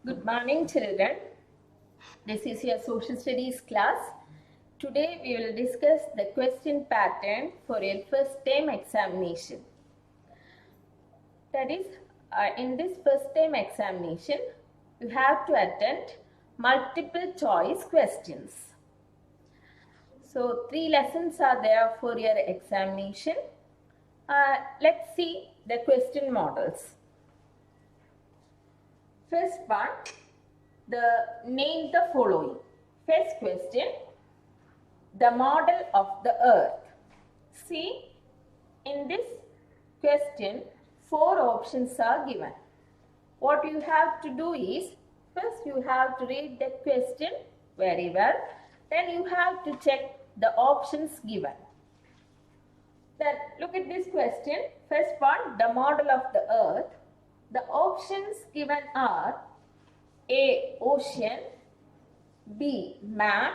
Good morning, children. This is your social studies class. Today we will discuss the question pattern for your first term examination. That is, in this first term examination, you have to attend multiple choice questions. So, 3 lessons are there for your examination. Let's see the question models. First one, name the following. First question, the model of the earth. See, in this question, 4 options are given. What you have to do is, first you have to read the question very well. Then you have to check the options given. Then look at this question. First one, the model of the earth. The options given are A. Ocean, B. Map,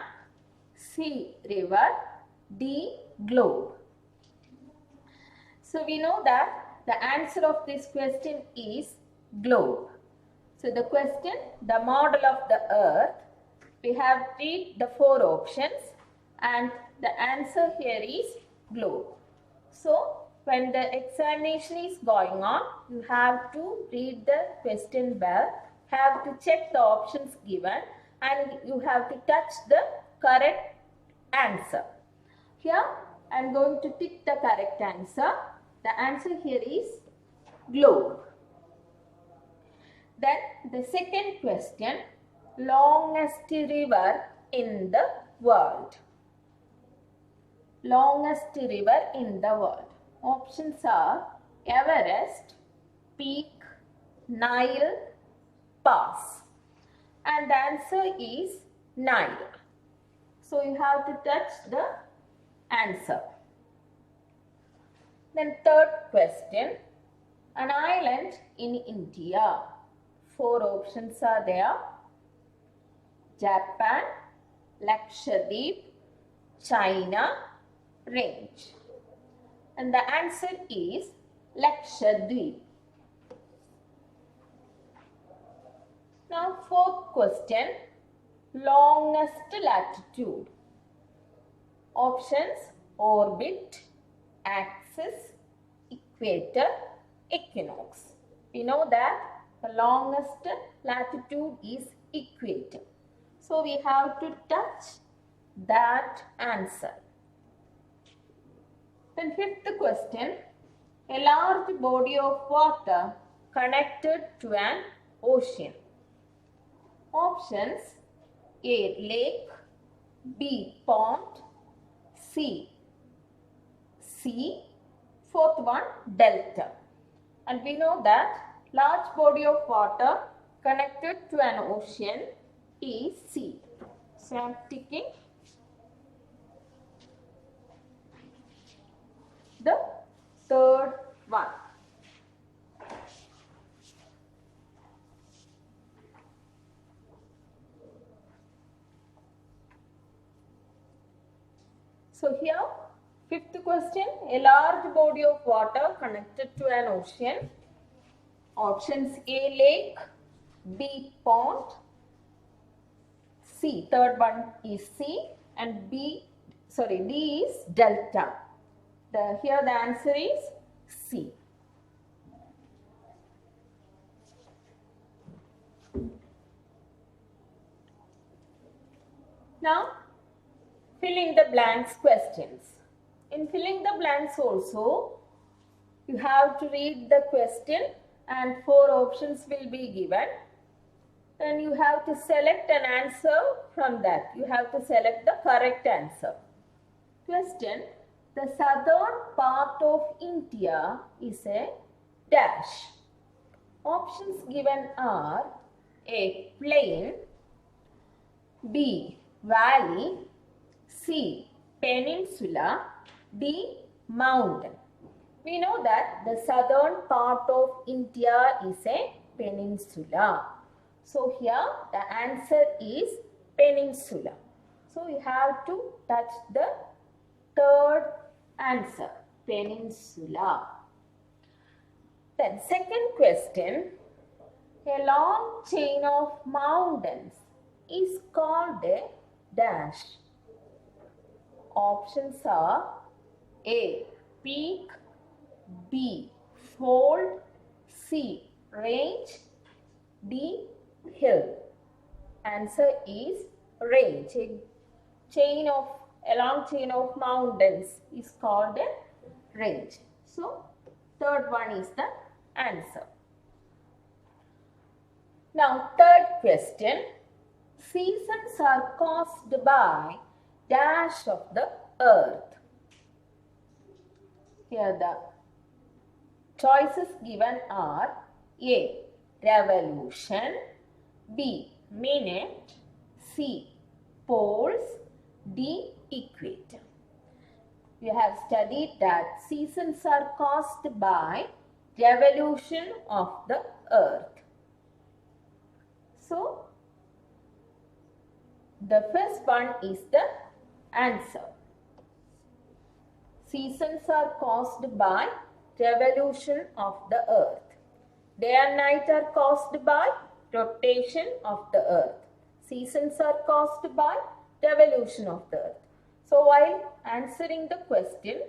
C. River, D. Globe. So we know that the answer of this question is globe. So the question, the model of the earth, we have read the 4 options and the answer here is globe. So when the examination is going on, you have to read the question well, have to check the options given, and you have to touch the correct answer. Here I am going to tick the correct answer. The answer here is globe. Then the second question, longest river in the world. Longest river in the world. Options are Everest, Peak, Nile, Pass. And the answer is Nile. So you have to touch the answer. Then third question, an island in India. 4 options are there. Japan, Lakshadweep, China, range. And the answer is Lakshadweep. Now fourth question, longest latitude. Options, orbit, axis, equator, equinox. We know that the longest latitude is equator. So we have to touch that answer. Then fifth question, a large body of water connected to an ocean. Options, A. Lake, B. Pond, C. Sea, fourth one, delta. And we know that large body of water connected to an ocean is sea. So I am ticking the third one. So here, fifth question, a large body of water connected to an ocean. Options, A. Lake, B. Pond, C. Third one is C, and D is delta. Here the answer is C. Now, fill in the blanks questions. In filling the blanks also, you have to read the question and 4 options will be given. Then you have to select an answer from that. You have to select the correct answer. Question, the southern part of India is a dash. Options given are A. Plain, B. Valley, C. Peninsula, D. Mountain. We know that the southern part of India is a peninsula. So here the answer is peninsula. So you have to touch the third answer, peninsula. Then second question, A long chain of mountains is called a dash. Options are A. Peak, B. Fold, C. Range, D. Hill. Answer is range. A long chain of mountains is called a range. So, third one is the answer. Now, third question. Seasons are caused by dash of the earth. Here the choices given are A. Revolution, B. Minute, C. Poles, D. Equator. We have studied that seasons are caused by revolution of the earth. So, the first one is the answer. Seasons are caused by revolution of the earth. Day and night are caused by rotation of the earth. Seasons are caused by revolution of the earth. So while answering the question,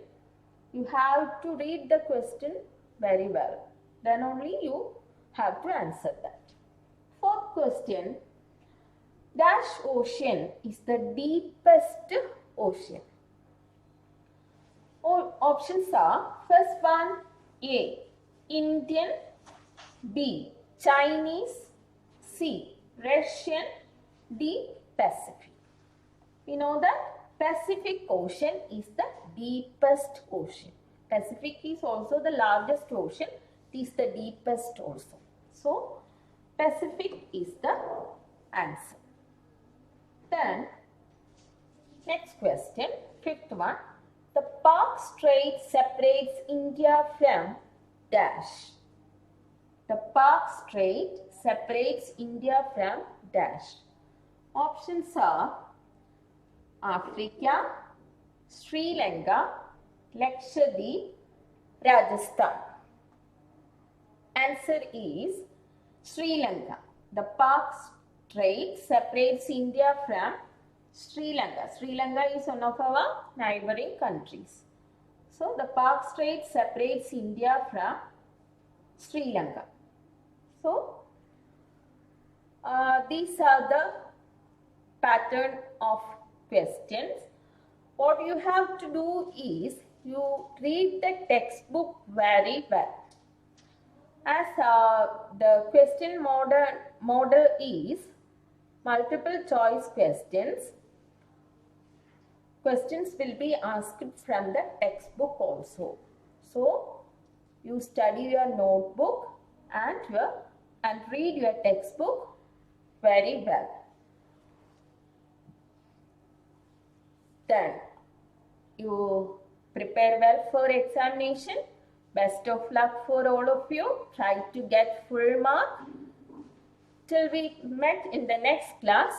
you have to read the question very well. Then only you have to answer that. Fourth question. Dash ocean is the deepest ocean. Options are first one A. Indian, B. Chinese, C. Russian, D. Pacific. We know that Pacific Ocean is the deepest ocean. Pacific is also the largest ocean. It is the deepest also. So, Pacific is the answer. Then, next question, fifth one. The Park Strait separates India from dash. The Park Strait separates India from dash. Options are Africa, Sri Lanka, Lakshadweep, Rajasthan. Answer is Sri Lanka. The Park Strait separates India from Sri Lanka. Sri Lanka is one of our neighboring countries. So, the Park Strait separates India from Sri Lanka. So, these are the pattern of questions. What you have to do is you read the textbook very well. As the question model is multiple choice questions. Questions will be asked from the textbook also. So, you study your notebook and read your textbook very well. Then, you prepare well for examination. Best of luck for all of you. Try to get full mark. Till we met in the next class.